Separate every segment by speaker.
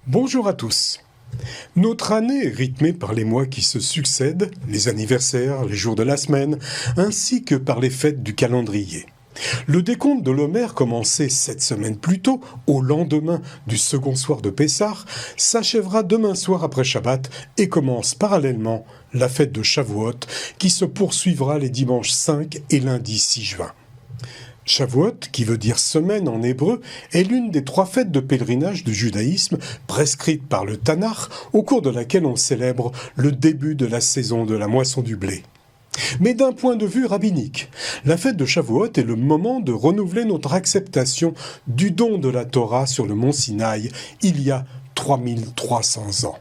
Speaker 1: Bonjour à tous. Notre année est rythmée par les mois qui se succèdent, les anniversaires, les jours de la semaine, ainsi que par les fêtes du calendrier. Le décompte de l'Omer, commencé 7 semaines plus tôt, au lendemain du second soir de Pessah, s'achèvera demain soir après Shabbat et commence parallèlement la fête de Shavuot, qui se poursuivra les dimanches 5 et lundi 6 juin. Shavuot, qui veut dire semaine en hébreu, est l'une des 3 fêtes de pèlerinage du judaïsme prescrites par le Tanakh, au cours de laquelle on célèbre le début de la saison de la moisson du blé. Mais d'un point de vue rabbinique, la fête de Shavuot est le moment de renouveler notre acceptation du don de la Torah sur le mont Sinaï il y a 3300 ans.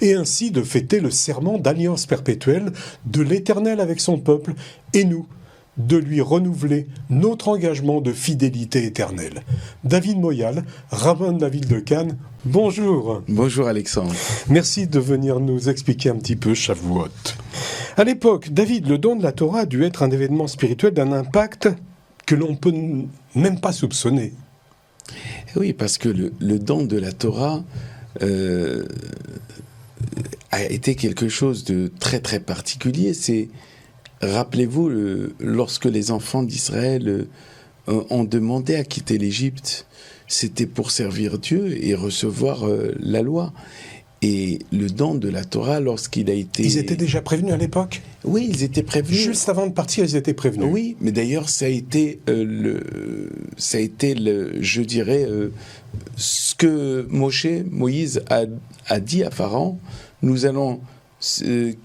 Speaker 1: Et ainsi de fêter le serment d'alliance perpétuelle de l'Éternel avec son peuple et nous, de lui renouveler notre engagement de fidélité éternelle. David Moyal, rabbin de la ville de Cannes, bonjour.
Speaker 2: Bonjour Alexandre.
Speaker 1: Merci de venir nous expliquer un petit peu Shavuot. À l'époque, David, le don de la Torah a dû être un événement spirituel d'un impact que l'on peut même pas soupçonner.
Speaker 2: Oui, parce que le don de la Torah a été quelque chose de très très particulier. Rappelez-vous, lorsque les enfants d'Israël ont demandé à quitter l'Égypte, c'était pour servir Dieu et recevoir la loi. Et le don de la Torah, lorsqu'il a été...
Speaker 1: Ils étaient déjà prévenus à l'époque ?
Speaker 2: Oui, ils étaient prévenus.
Speaker 1: Juste avant de partir, ils étaient prévenus.
Speaker 2: Oui, mais d'ailleurs, ça a été je dirais, ce que Moïse a dit à Pharaon. Nous allons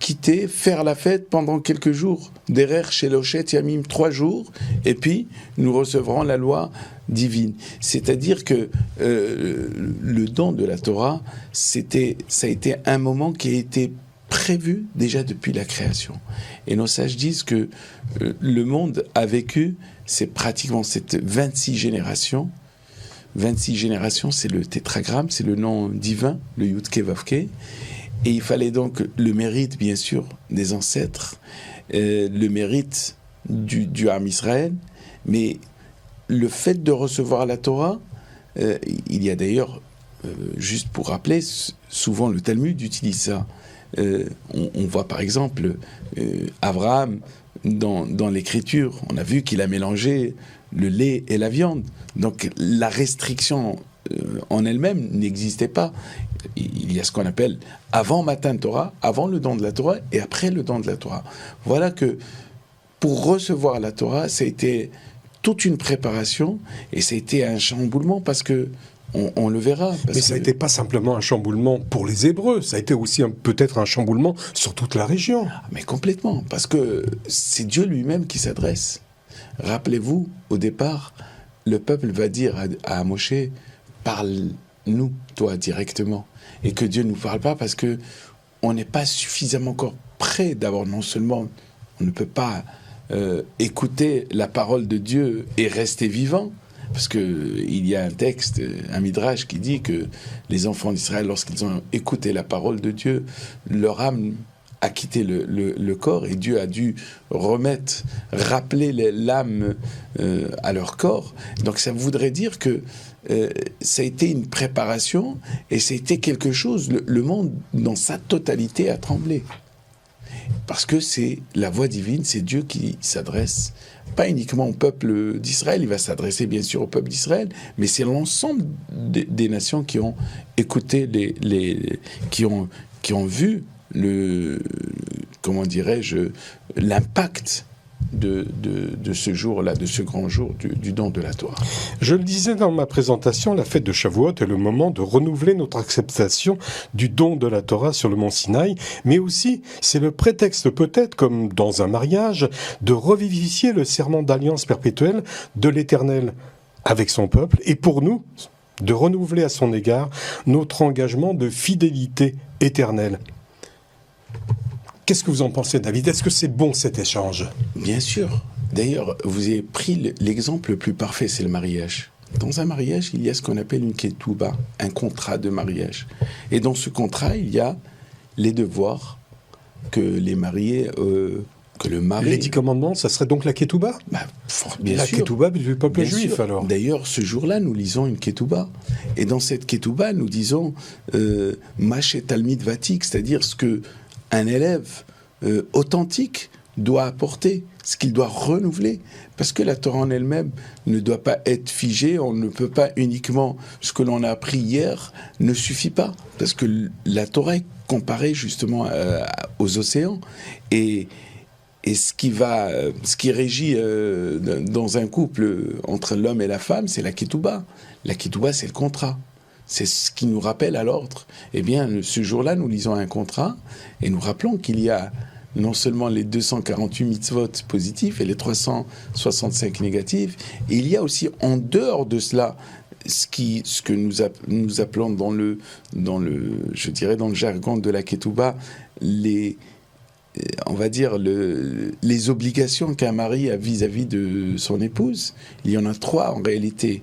Speaker 2: quitter, faire la fête pendant quelques jours, Derer Sheloshet Yamim, 3 jours, et puis nous recevrons la loi divine. C'est-à-dire que le don de la Torah, ça a été un moment qui a été prévu déjà depuis la création. Et nos sages disent que le monde a vécu, c'est pratiquement cette 26 générations. 26 générations, c'est le tétragramme, c'est le nom divin, le Yud-Ke Vav-Ke. Et il fallait donc le mérite, bien sûr, des ancêtres, le mérite du Ham Israël, mais le fait de recevoir la Torah, il y a d'ailleurs, juste pour rappeler, souvent le Talmud utilise ça. On voit par exemple Abraham dans l'écriture, on a vu qu'il a mélangé le lait et la viande. Donc la restriction en elle-même n'existait pas. Il y a ce qu'on appelle avant Matan Torah, avant le don de la Torah et après le don de la Torah. Voilà que pour recevoir la Torah, ça a été toute une préparation et ça a été un chamboulement parce que on le verra.
Speaker 1: Mais ça n'était pas simplement un chamboulement pour les Hébreux, ça a été aussi peut-être un chamboulement sur toute la région.
Speaker 2: Mais complètement, parce que c'est Dieu lui-même qui s'adresse. Rappelez-vous, au départ, le peuple va dire à Moshe, parle-nous, toi, directement. Et que Dieu ne nous parle pas parce que on n'est pas suffisamment encore prêt d'avoir, non seulement, on ne peut pas écouter la parole de Dieu et rester vivant, parce qu'il y a un texte, un midrash qui dit que les enfants d'Israël, lorsqu'ils ont écouté la parole de Dieu, leur âme a quitté le corps et Dieu a dû rappeler l'âme à leur corps. Donc ça voudrait dire que ça a été une préparation et ça a été quelque chose, le monde dans sa totalité a tremblé. Parce que c'est la voix divine, c'est Dieu qui s'adresse, pas uniquement au peuple d'Israël, il va s'adresser bien sûr au peuple d'Israël, mais c'est l'ensemble des nations qui ont écouté, qui ont vu l'impact de ce jour-là, de ce grand jour du don de la Torah.
Speaker 1: Je le disais dans ma présentation, la fête de Shavuot est le moment de renouveler notre acceptation du don de la Torah sur le mont Sinaï, mais aussi c'est le prétexte peut-être, comme dans un mariage, de revivifier le serment d'alliance perpétuelle de l'Éternel avec son peuple, et pour nous, de renouveler à son égard notre engagement de fidélité éternelle. Qu'est-ce que vous en pensez, David ? Est-ce que c'est bon cet échange ?
Speaker 2: Bien sûr. D'ailleurs, vous avez pris l'exemple le plus parfait, c'est le mariage. Dans un mariage, il y a ce qu'on appelle une ketouba, un contrat de mariage. Et dans ce contrat, il y a les devoirs que les mariés que le mari...
Speaker 1: Les 10 commandements, ça serait donc la Ketouba ?
Speaker 2: Bien
Speaker 1: la
Speaker 2: sûr.
Speaker 1: Ketouba du peuple
Speaker 2: Bien
Speaker 1: juif,
Speaker 2: sûr.
Speaker 1: alors.
Speaker 2: D'ailleurs, ce jour-là, nous lisons une Ketouba. Et dans cette Ketouba, nous disons Maché Talmid Vatik, c'est-à-dire ce qu'un élève authentique doit apporter, ce qu'il doit renouveler. Parce que la Torah en elle-même ne doit pas être figée, on ne peut pas uniquement... Ce que l'on a appris hier ne suffit pas. Parce que la Torah est comparée justement aux océans. Et ce qui régit dans un couple entre l'homme et la femme, c'est la ketouba. La ketouba, c'est le contrat. C'est ce qui nous rappelle à l'ordre. Eh bien, ce jour-là, nous lisons un contrat et nous rappelons qu'il y a non seulement les 248 mitzvot positifs et les 365 négatifs, et il y a aussi en dehors de cela ce que nous appelons dans le jargon de la ketouba, on va dire les obligations qu'un mari a vis-à-vis de son épouse. Il y en a 3 en réalité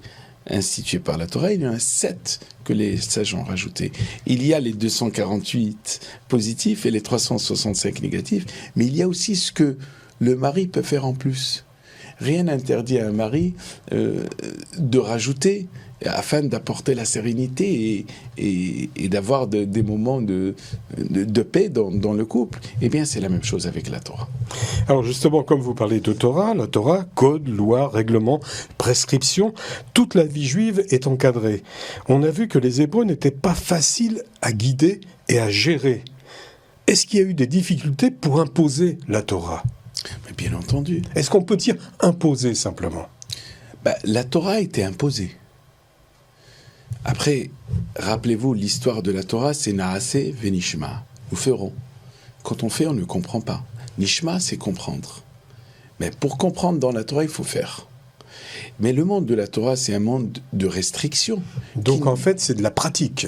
Speaker 2: instituées par la Torah, il y en a 7 que les sages ont rajoutés. Il y a les 248 positifs et les 365 négatifs, mais il y a aussi ce que le mari peut faire en plus. Rien n'interdit à un mari de rajouter afin d'apporter la sérénité et d'avoir des moments de paix dans le couple. Eh bien, c'est la même chose avec la Torah.
Speaker 1: Alors justement, comme vous parlez de Torah, la Torah, code, loi, règlement, prescription, toute la vie juive est encadrée. On a vu que les Hébreux n'étaient pas faciles à guider et à gérer. Est-ce qu'il y a eu des difficultés pour imposer la Torah ?
Speaker 2: Mais bien entendu.
Speaker 1: Est-ce qu'on peut dire imposer simplement ?
Speaker 2: La Torah a été imposée. Après, rappelez-vous, l'histoire de la Torah, c'est Naaseh Venishma. Nous ferons. Quand on fait, on ne comprend pas. Nishma, c'est comprendre. Mais pour comprendre dans la Torah, il faut faire. Mais le monde de la Torah, c'est un monde de restrictions.
Speaker 1: Donc en fait, c'est de la pratique.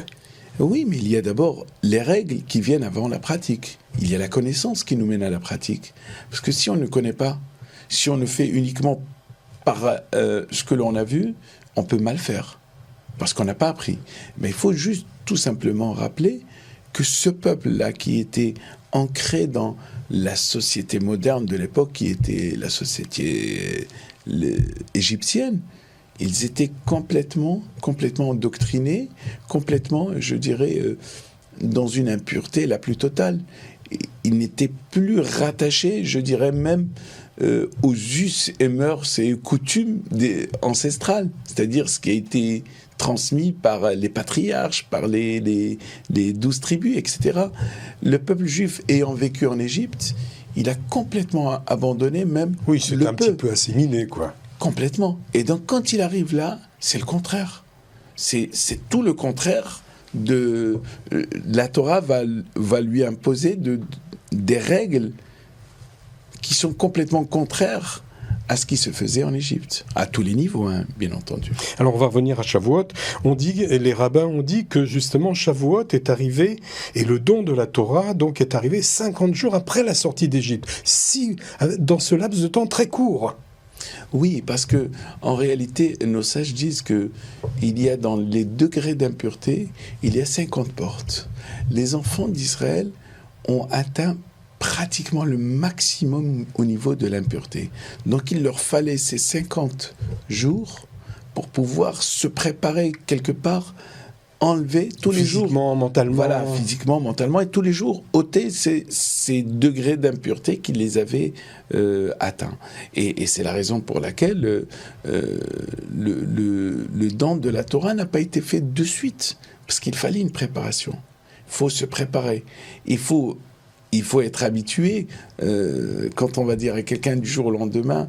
Speaker 2: Oui, mais il y a d'abord les règles qui viennent avant la pratique. Il y a la connaissance qui nous mène à la pratique. Parce que si on ne connaît pas, si on ne fait uniquement par ce que l'on a vu, on peut mal faire. Parce qu'on n'a pas appris. Mais il faut juste tout simplement rappeler que ce peuple-là qui était ancré dans la société moderne de l'époque, qui était la société égyptienne, ils étaient complètement endoctrinés, complètement, je dirais, dans une impureté la plus totale. Ils n'étaient plus rattachés, je dirais même, aux us et mœurs et coutumes ancestrales, c'est-à-dire ce qui a été transmis par les patriarches, par les 12 tribus, etc. Le peuple juif ayant vécu en Égypte, il a complètement abandonné même
Speaker 1: oui, c'est un petit peu assimilé, quoi.
Speaker 2: Complètement. Et donc, quand il arrive là, c'est le contraire. C'est tout le contraire de... La Torah va lui imposer des règles qui sont complètement contraires à ce qui se faisait en Égypte, à tous les niveaux, hein, bien entendu.
Speaker 1: Alors on va revenir à Shavuot. Les rabbins ont dit que justement Shavuot est arrivé, et le don de la Torah donc est arrivé 50 jours après la sortie d'Égypte, dans ce laps de temps très court.
Speaker 2: Oui, parce que en réalité, nos sages disent que il y a dans les degrés d'impureté, il y a 50 portes. Les enfants d'Israël ont atteint pratiquement le maximum au niveau de l'impureté. Donc il leur fallait ces 50 jours pour pouvoir se préparer quelque part, enlever tous les jours...
Speaker 1: Physiquement, mentalement.
Speaker 2: Voilà, physiquement, mentalement, et tous les jours ôter ces degrés d'impureté qui les avaient atteints. Et c'est la raison pour laquelle le don de la Torah n'a pas été fait de suite, parce qu'il fallait une préparation. Il faut se préparer. Il faut être habitué, quand on va dire à quelqu'un du jour au lendemain,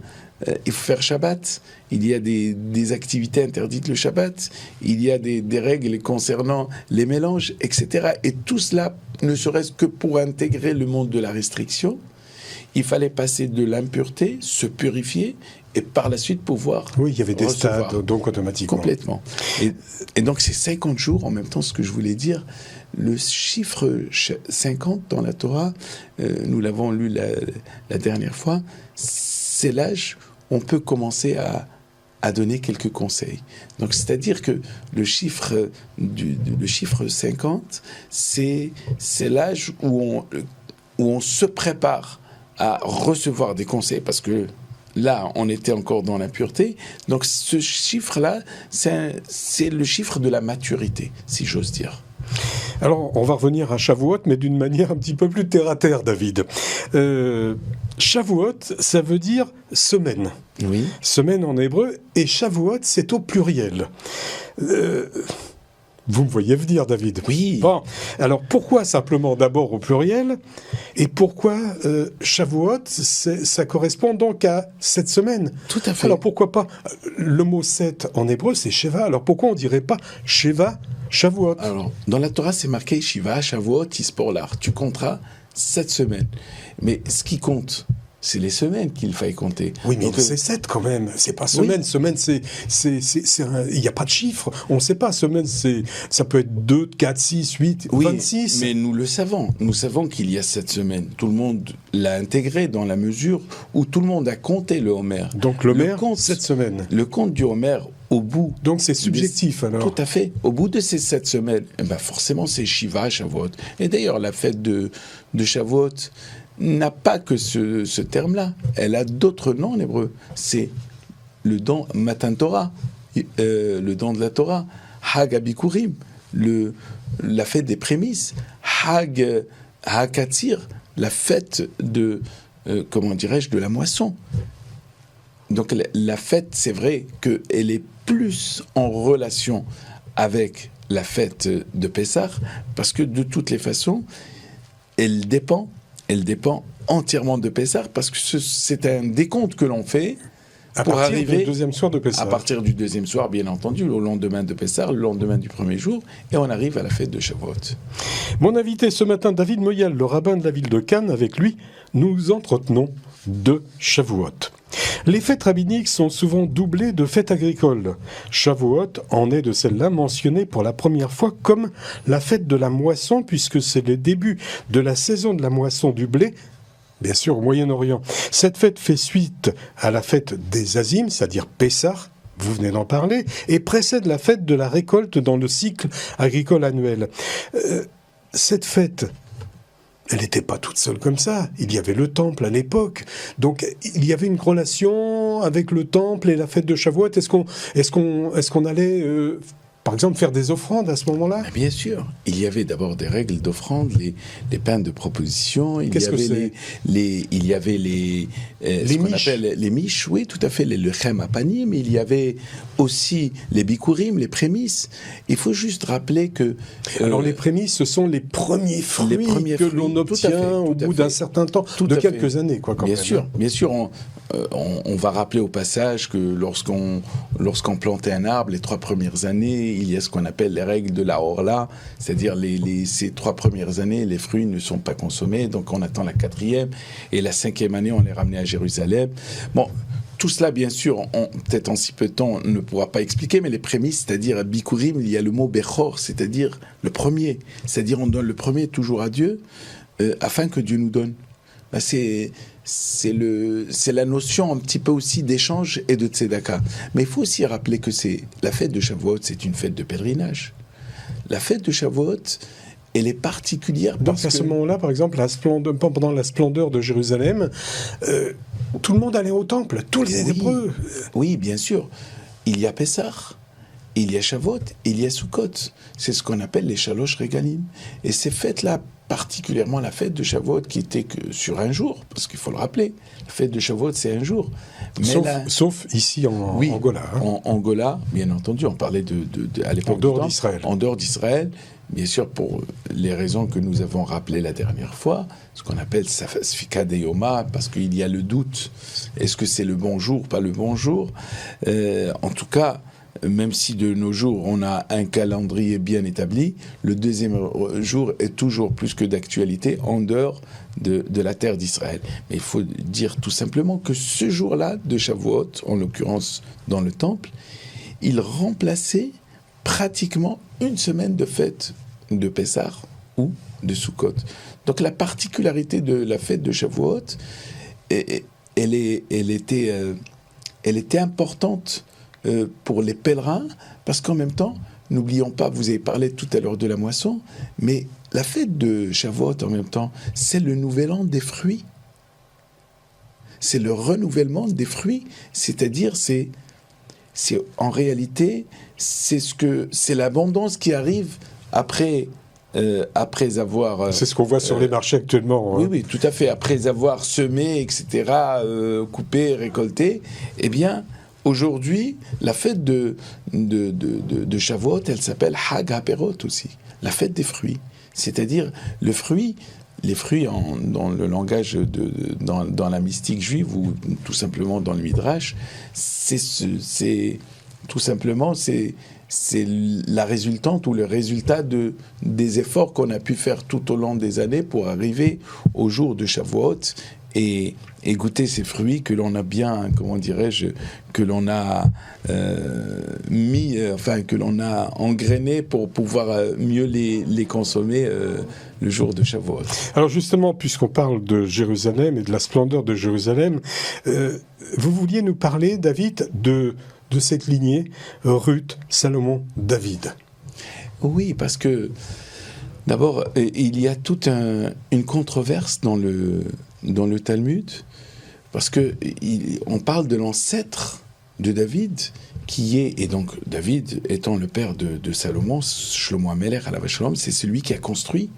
Speaker 2: il faut faire Shabbat. Il y a des activités interdites le Shabbat. Il y a des règles concernant les mélanges, etc. Et tout cela, ne serait-ce que pour intégrer le monde de la restriction, il fallait passer de l'impureté, se purifier, et par la suite pouvoir
Speaker 1: Oui, il y avait des
Speaker 2: recevoir.
Speaker 1: stades, donc automatiquement.
Speaker 2: Complètement. Et donc ces 50 jours, en même temps, ce que je voulais dire, le chiffre 50 dans la Torah, nous l'avons lu la dernière fois, c'est l'âge où on peut commencer à donner quelques conseils. Donc, c'est-à-dire que le chiffre 50, c'est l'âge où on se prépare à recevoir des conseils, parce que là, on était encore dans l'impureté. Donc ce chiffre-là, c'est le chiffre de la maturité, si j'ose dire.
Speaker 1: Alors, on va revenir à Shavuot, mais d'une manière un petit peu plus terre-à-terre, David. Shavuot, ça veut dire semaine.
Speaker 2: Oui.
Speaker 1: Semaine en hébreu, et Shavuot, c'est au pluriel. Vous me voyez venir, David.
Speaker 2: Oui.
Speaker 1: Bon, alors pourquoi simplement d'abord au pluriel, et pourquoi Shavuot, ça correspond donc à cette semaine.
Speaker 2: Tout à fait.
Speaker 1: Alors pourquoi pas, le mot 7 en hébreu, c'est Sheva, alors pourquoi on dirait pas Sheva Shavuot?
Speaker 2: Alors, dans la Torah, c'est marqué Shiva, Shavuot, Isporlar. Tu compteras 7 semaines. Mais ce qui compte, c'est les semaines qu'il faille compter.
Speaker 1: Oui, mais
Speaker 2: donc,
Speaker 1: c'est 7 quand même. C'est pas semaine. Oui. Semaine, il n'y a pas de chiffre. On ne sait pas. Semaine, ça peut être 2, 4, 6, 8,
Speaker 2: oui,
Speaker 1: 26.
Speaker 2: Mais nous le savons. Nous savons qu'il y a 7 semaines. Tout le monde l'a intégré dans la mesure où tout le monde a compté le Homer.
Speaker 1: Donc l'Homer, 7 semaines.
Speaker 2: Le compte du Homer, au bout...
Speaker 1: Donc c'est subjectif alors.
Speaker 2: Tout à fait. Au bout de ces 7 semaines, forcément c'est Shiva, Shavuot. Et d'ailleurs, la fête de Shavuot n'a pas que ce terme-là. Elle a d'autres noms en hébreu. C'est le don Matan Torah, le don de la Torah, Hag Abikurim, la fête des prémices, Hag Hakatzir, la fête de la moisson. Donc la fête, c'est vrai qu'elle est plus en relation avec la fête de Pessah, parce que de toutes les façons, elle dépend entièrement de Pessah, parce que c'est un décompte que l'on fait pour arriver
Speaker 1: du deuxième soir de Pessah.
Speaker 2: À partir du deuxième soir, bien entendu, au lendemain de Pessah, le lendemain du premier jour, et on arrive à la fête de Shavuot.
Speaker 1: Mon invité ce matin, David Moyal, le rabbin de la ville de Cannes, avec lui, nous entretenons de Shavuot. Les fêtes rabbiniques sont souvent doublées de fêtes agricoles. Shavuot en est de celle-là mentionnée pour la première fois comme la fête de la moisson, puisque c'est le début de la saison de la moisson du blé, bien sûr au Moyen-Orient. Cette fête fait suite à la fête des Azim, c'est-à-dire Pessah, vous venez d'en parler, et précède la fête de la récolte dans le cycle agricole annuel. Cette fête, elle n'était pas toute seule comme ça. Il y avait le temple à l'époque. Donc, il y avait une relation avec le temple et la fête de Shavuot. Est-ce qu'on allait, par exemple, faire des offrandes à ce moment-là ?
Speaker 2: Bien sûr. Il y avait d'abord des règles d'offrande, les pains de proposition. Il y avait ce qu'on appelle les miches, oui, tout à fait, les lechem apanim. Il y avait aussi les bikurim, les prémices. Il faut juste rappeler que...
Speaker 1: Alors les prémices, ce sont les premiers fruits que l'on obtient au bout d'un certain temps, de quelques années, quoi, quand même.
Speaker 2: Bien sûr, on va rappeler au passage que lorsqu'on plantait un arbre, les 3 premières années, il y a ce qu'on appelle les règles de la Orla, c'est-à-dire ces 3 premières années, les fruits ne sont pas consommés, donc on attend la 4e, et la 5e année, on les ramenait à Jérusalem. Bon, tout cela, bien sûr, peut-être en si peu de temps, on ne pourra pas expliquer, mais les prémices, c'est-à-dire à Bikurim, il y a le mot Bechor, c'est-à-dire le premier, c'est-à-dire on donne le premier toujours à Dieu, afin que Dieu nous donne. C'est la notion un petit peu aussi d'échange et de tzedaka. Mais il faut aussi rappeler que la fête de Shavuot, c'est une fête de pèlerinage. La fête de Shavuot, elle est particulière parce
Speaker 1: que... Donc à ce moment-là, par exemple, pendant la splendeur de Jérusalem, tout le monde allait au temple, tous les Hébreux.
Speaker 2: Oui, bien sûr. Il y a Pessah, il y a Shavuot, il y a Sukkot. C'est ce qu'on appelle les Shalosh Regalim. Et ces fêtes-là, particulièrement la fête de Shavuot, qui était que sur un jour, parce qu'il faut le rappeler, la fête de Shavuot, c'est un jour.
Speaker 1: Mais sauf ici en Angola. Hein.
Speaker 2: En Angola, bien entendu, on parlait à l'époque
Speaker 1: en dehors d'Israël.
Speaker 2: En dehors d'Israël, bien sûr, pour les raisons que nous avons rappelées la dernière fois, ce qu'on appelle Sfika de Yoma, parce qu'il y a le doute, est-ce que c'est le bon jour, pas le bon jour. En tout cas, même si de nos jours on a un calendrier bien établi, le deuxième jour est toujours plus que d'actualité en dehors de la terre d'Israël. Mais il faut dire tout simplement que ce jour-là de Shavuot, en l'occurrence dans le temple, il remplaçait pratiquement une semaine de fête de Pessah ou de Sukkot. Donc la particularité de la fête de Shavuot, elle était importante pour les pèlerins, parce qu'en même temps, n'oublions pas, vous avez parlé tout à l'heure de la moisson, mais la fête de Shavuot, en même temps, c'est le nouvel an des fruits. c'est le renouvellement des fruits, c'est-à-dire en réalité c'est l'abondance qui arrive après avoir...
Speaker 1: C'est ce qu'on voit sur les marchés actuellement.
Speaker 2: Oui, oui, tout à fait. Après avoir semé, etc., coupé, récolté, eh bien, aujourd'hui, la fête de Shavuot, elle s'appelle Hag HaPerot aussi, la fête des fruits. C'est-à-dire, les fruits dans le langage, dans la mystique juive, ou tout simplement dans le Midrash, c'est la résultante ou le résultat des efforts qu'on a pu faire tout au long des années pour arriver au jour de Shavuot et goûter ces fruits que l'on a bien, que l'on a que l'on a engrainés pour pouvoir mieux les consommer le jour de Shavuot.
Speaker 1: Alors justement, puisqu'on parle de Jérusalem et de la splendeur de Jérusalem, vous vouliez nous parler, David, de cette lignée, Ruth, Salomon, David.
Speaker 2: Oui, parce que d'abord, il y a toute une controverse dans le Talmud, parce que on parle de l'ancêtre de David, et donc David étant le père de Salomon, Shlomo HaMelech alav Shalom, c'est celui qui a construit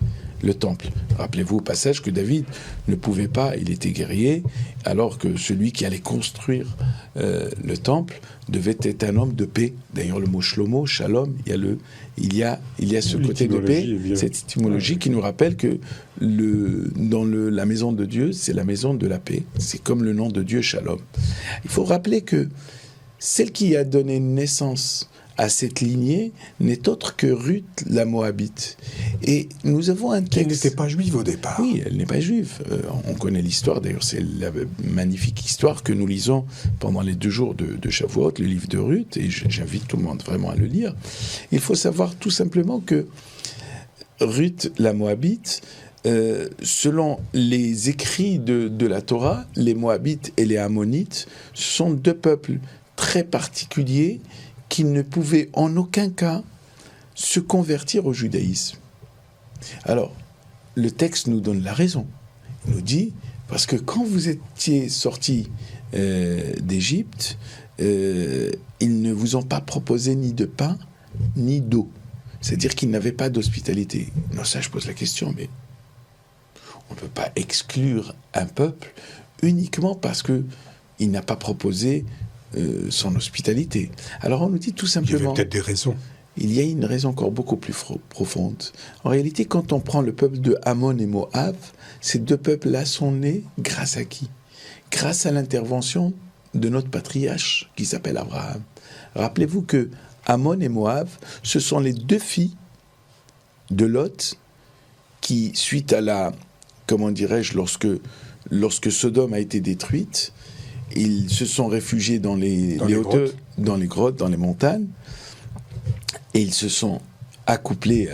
Speaker 2: le temple. Rappelez-vous au passage que David ne pouvait pas, il était guerrier, alors que celui qui allait construire le temple devait être un homme de paix. D'ailleurs, le mot Shlomo, Shalom, il y a ce côté de paix, cette étymologie qui nous rappelle que la maison de Dieu, c'est la maison de la paix. C'est comme le nom de Dieu, Shalom. Il faut rappeler que celle qui a donné naissance à cette lignée n'est autre que Ruth la Moabite. Et nous avons un texte...
Speaker 1: Elle n'était pas juive au départ.
Speaker 2: Oui, elle n'est pas juive. On connaît l'histoire, d'ailleurs, c'est la magnifique histoire que nous lisons pendant les 2 jours de Shavuot, le livre de Ruth, et j'invite tout le monde vraiment à le lire. Il faut savoir tout simplement que Ruth la Moabite, selon les écrits de la Torah, les Moabites et les Ammonites sont 2 peuples très particuliers qui ne pouvaient en aucun cas se convertir au judaïsme. Alors, le texte nous donne la raison. Il nous dit, parce que quand vous étiez sortis d'Égypte, ils ne vous ont pas proposé ni de pain, ni d'eau. C'est-à-dire qu'ils n'avaient pas d'hospitalité. Non, ça, je pose la question, mais on ne peut pas exclure un peuple uniquement parce qu'il n'a pas proposé son hospitalité. Alors on nous dit tout simplement...
Speaker 1: Il y avait peut-être des raisons.
Speaker 2: Il y a une raison encore beaucoup plus profonde. En réalité, quand on prend le peuple de Ammon et Moab, ces 2 peuples-là sont nés grâce à qui ? Grâce à l'intervention de notre patriarche qui s'appelle Abraham. Rappelez-vous que Ammon et Moab, ce sont les 2 filles de Lot qui, suite à lorsque Sodome a été détruite, ils se sont réfugiés dans les hauteurs, dans les grottes, dans les montagnes, et ils se sont accouplés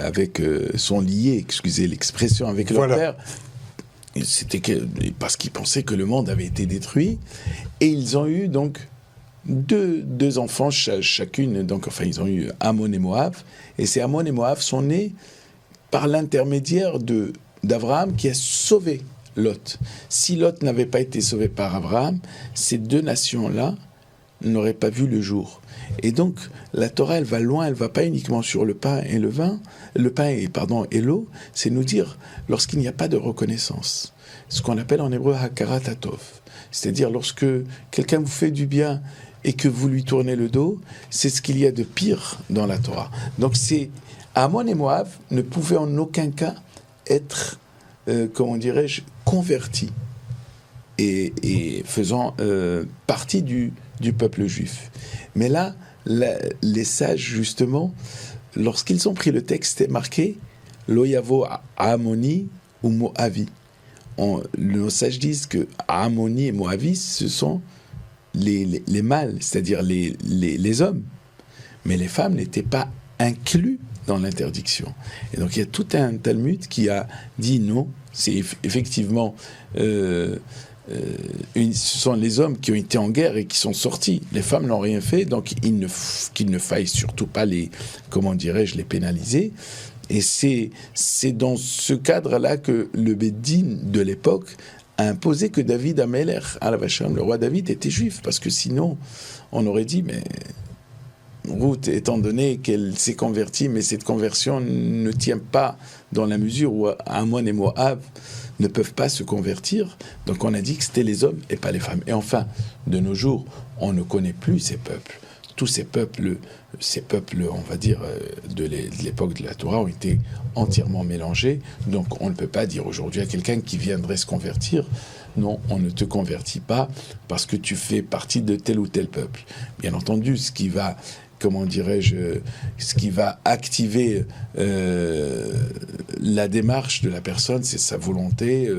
Speaker 2: sont liés, excusez l'expression, avec leur père. C'était parce qu'ils pensaient que le monde avait été détruit, et ils ont eu donc deux enfants chacune. Donc, ils ont eu Ammon et Moab, et ces Ammon et Moab sont nés par l'intermédiaire d'Abraham qui a sauvé Lot. Si Lot n'avait pas été sauvé par Abraham, ces 2 nations-là n'auraient pas vu le jour. Et donc, la Torah, elle va loin, elle ne va pas uniquement sur le pain et et l'eau, c'est nous dire, lorsqu'il n'y a pas de reconnaissance, ce qu'on appelle en hébreu hakarat hatov, c'est-à-dire lorsque quelqu'un vous fait du bien et que vous lui tournez le dos, c'est ce qu'il y a de pire dans la Torah. Donc, Ammon et Moab ne pouvaient en aucun cas être convertis et faisant partie du peuple juif. Mais là, les sages, justement, lorsqu'ils ont pris le texte, c'était marqué « Lo yavo Ammoni ou Moavi ». Nos sages disent que Ammoni et Moavi, ce sont les mâles, c'est-à-dire les hommes. Mais les femmes n'étaient pas inclus dans l'interdiction. Et donc il y a tout un Talmud qui a dit non, c'est effectivement ce sont les hommes qui ont été en guerre et qui sont sortis. Les femmes n'ont rien fait, donc qu'il ne faille surtout pas les pénaliser. Et c'est dans ce cadre-là que le Beddin de l'époque imposé que David Améler, le roi David, était juif, parce que sinon, on aurait dit, mais Ruth, étant donné qu'elle s'est convertie, mais cette conversion ne tient pas dans la mesure où Ammon et Moab ne peuvent pas se convertir, donc on a dit que c'était les hommes et pas les femmes. Et enfin, de nos jours, on ne connaît plus ces peuples. Tous ces peuples, on va dire, de l'époque de la Torah, ont été entièrement mélangés. Donc, on ne peut pas dire aujourd'hui à quelqu'un qui viendrait se convertir, non, on ne te convertit pas parce que tu fais partie de tel ou tel peuple. Bien entendu, ce qui va activer la démarche de la personne, c'est sa volonté,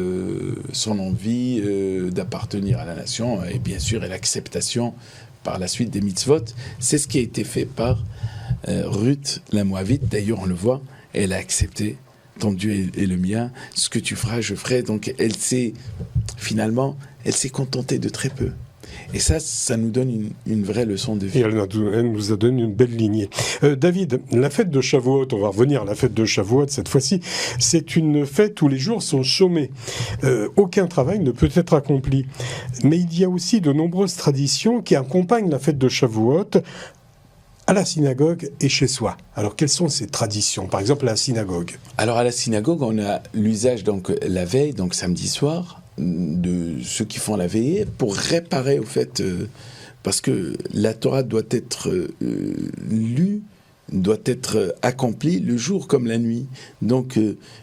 Speaker 2: son envie d'appartenir à la nation, et bien sûr, et l'acceptation par la suite des mitzvot. C'est ce qui a été fait par Ruth, la Moabite. D'ailleurs, on le voit, elle a accepté, ton Dieu est le mien, ce que tu feras, je ferai. Donc, elle s'est contentée de très peu. Et ça nous donne une vraie leçon de vie.
Speaker 1: Et elle nous a donné une belle lignée. David, la fête de Shavuot, on va revenir à la fête de Shavuot cette fois-ci, c'est une fête où les jours sont chômés. Aucun travail ne peut être accompli. Mais il y a aussi de nombreuses traditions qui accompagnent la fête de Shavuot à la synagogue et chez soi. Alors, quelles sont ces traditions? Par exemple, à la synagogue.
Speaker 2: Alors, à la synagogue, on a l'usage, donc, la veille, donc samedi soir, de ceux qui font la veillée pour réparer, au fait, parce que la Torah doit être lue, doit être accomplie le jour comme la nuit. Donc,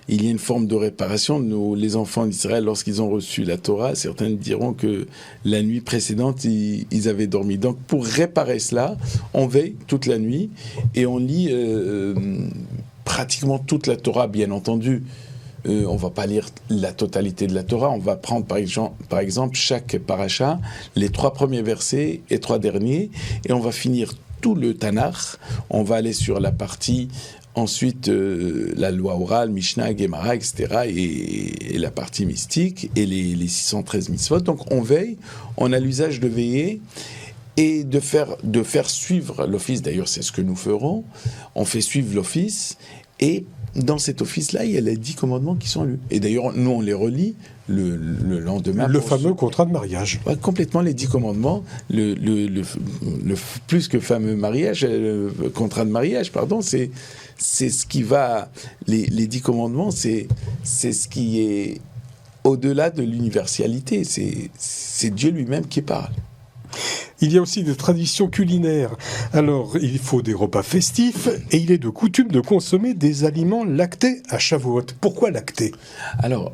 Speaker 2: il y a une forme de réparation. Les enfants d'Israël, lorsqu'ils ont reçu la Torah, certains diront que la nuit précédente, ils avaient dormi. Donc, pour réparer cela, on veille toute la nuit et on lit pratiquement toute la Torah, bien entendu. On ne va pas lire la totalité de la Torah, on va prendre par exemple chaque paracha, les 3 premiers versets et 3 derniers, et on va finir tout le Tanakh. On va aller sur la partie, ensuite la loi orale, Mishnah, Gemara, etc., et la partie mystique, et les 613 mitzvot. Donc on veille, on a l'usage de veiller, et de faire suivre l'office. D'ailleurs, c'est ce que nous ferons. On fait suivre l'office, et dans cet office-là, il y a les 10 commandements qui sont lus. Et d'ailleurs, nous, on les relit le lendemain.
Speaker 1: Le fameux contrat de mariage.
Speaker 2: Ouais, complètement, les 10 commandements, le plus que fameux mariage, contrat de mariage, pardon, c'est ce qui va... Les 10 commandements, c'est ce qui est au-delà de l'universalité. C'est Dieu lui-même qui parle.
Speaker 1: Il y a aussi des traditions culinaires. Alors, il faut des repas festifs et il est de coutume de consommer des aliments lactés à Shavuot. Pourquoi lactés?
Speaker 2: Alors,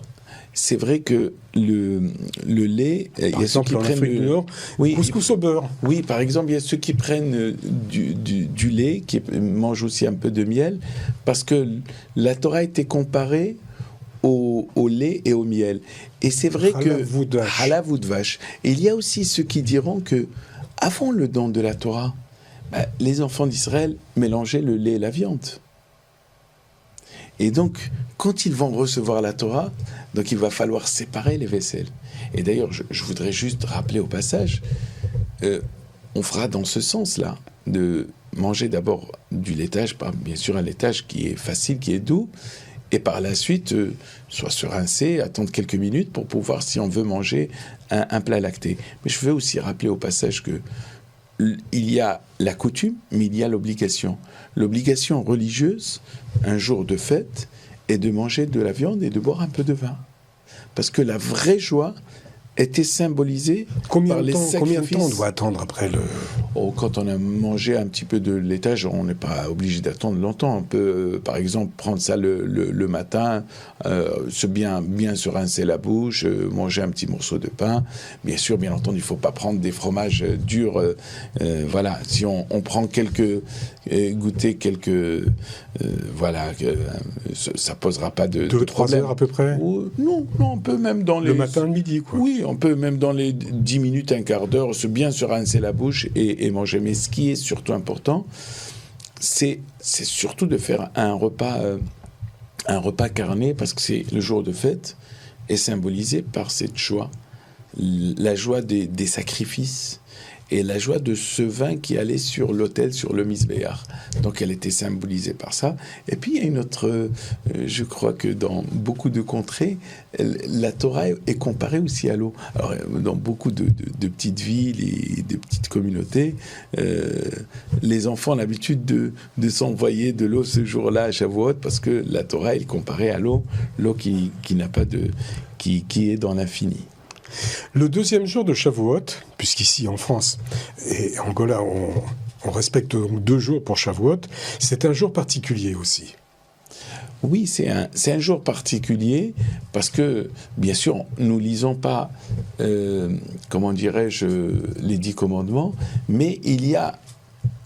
Speaker 2: c'est vrai que le lait...
Speaker 1: Par exemple, en Afrique du Nord, couscous au beurre.
Speaker 2: Oui, par exemple, il y a ceux qui prennent du lait, qui mangent aussi un peu de miel, parce que la Torah a été comparée au lait et au miel. Et c'est vrai que... Halav ou dvash. Et il y a aussi ceux qui diront que, avant le don de la Torah, les enfants d'Israël mélangeaient le lait et la viande. Et donc, quand ils vont recevoir la Torah, donc il va falloir séparer les vaisselles. Et d'ailleurs, je voudrais juste rappeler au passage, on fera dans ce sens-là, de manger d'abord du laitage, bien sûr un laitage qui est facile, qui est doux, et par la suite, soit se rincer, attendre quelques minutes pour pouvoir, si on veut manger un plat lacté. Mais je veux aussi rappeler au passage que il y a la coutume, mais il y a l'obligation. L'obligation religieuse, un jour de fête, est de manger de la viande et de boire un peu de vin. Parce que la vraie joie était symbolisée par les sacrifices.
Speaker 1: Combien de temps on doit attendre après le...
Speaker 2: Quand on a mangé un petit peu de laitage, on n'est pas obligé d'attendre longtemps. On peut, par exemple, prendre ça le matin, bien se rincer la bouche, manger un petit morceau de pain. Bien sûr, bien entendu, il ne faut pas prendre des fromages durs. Voilà, si on prend goûter quelques... ça ne posera pas de
Speaker 1: 2-3 heures à peu près.
Speaker 2: Non, on peut même dans
Speaker 1: le matin, le midi, quoi.
Speaker 2: Oui, on peut même dans les 10 minutes, un quart d'heure, bien se rincer la bouche et manger. Mais ce qui est surtout important, c'est surtout de faire un repas carné, parce que c'est le jour de fête, est symbolisé par cette joie, la joie des sacrifices. et la joie de ce vin qui allait sur l'autel, sur le Mizbeach. Donc elle était symbolisée par ça. Et puis il y a une autre, je crois que dans beaucoup de contrées, la Torah est comparée aussi à l'eau. Alors dans beaucoup de petites villes et de petites communautés, les enfants ont l'habitude de s'envoyer de l'eau ce jour-là à Shavuot, parce que la Torah est comparée à l'eau qui n'a pas qui est dans l'infini.
Speaker 1: Le deuxième jour de Shavuot, puisqu'ici en France et Angola, on respecte donc 2 jours pour Shavuot, c'est un jour particulier aussi.
Speaker 2: Oui, c'est un jour particulier parce que, bien sûr, nous lisons pas, comment dirais-je, les 10 commandements, mais il y a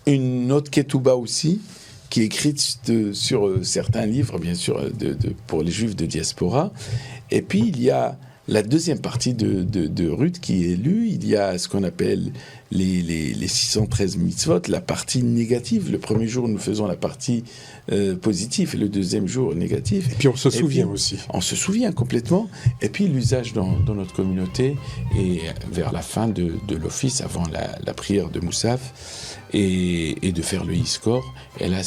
Speaker 2: une autre ketouba aussi qui est écrite sur certains livres, bien sûr, pour les Juifs de diaspora. Et puis, il y a la deuxième partie de Ruth qui est lue. Il y a ce qu'on appelle les 613 mitzvot, la partie négative. Le premier jour, nous faisons la partie positive et le deuxième jour, négatif.
Speaker 1: Et puis, on se souvient aussi.
Speaker 2: On se souvient complètement. Et puis, l'usage dans notre communauté, et vers la fin de l'office, avant la prière de Moussaf, et de faire le Iskor. Et là,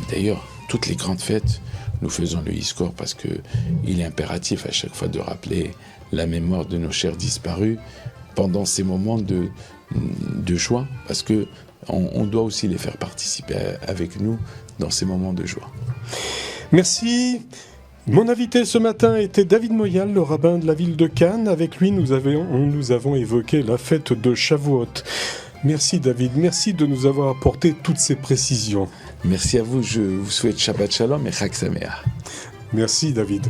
Speaker 2: d'ailleurs, toutes les grandes fêtes, nous faisons le Iskor parce qu'il est impératif à chaque fois de rappeler la mémoire de nos chers disparus pendant ces moments de joie, parce qu'on doit aussi les faire participer avec nous dans ces moments de joie.
Speaker 1: Merci. Mon invité ce matin était David Moyal, le rabbin de la ville de Cannes. Avec lui, nous avons évoqué la fête de Shavuot. Merci David, merci de nous avoir apporté toutes ces précisions.
Speaker 2: Merci à vous, je vous souhaite Shabbat Shalom et Chag Sameach.
Speaker 1: Merci David.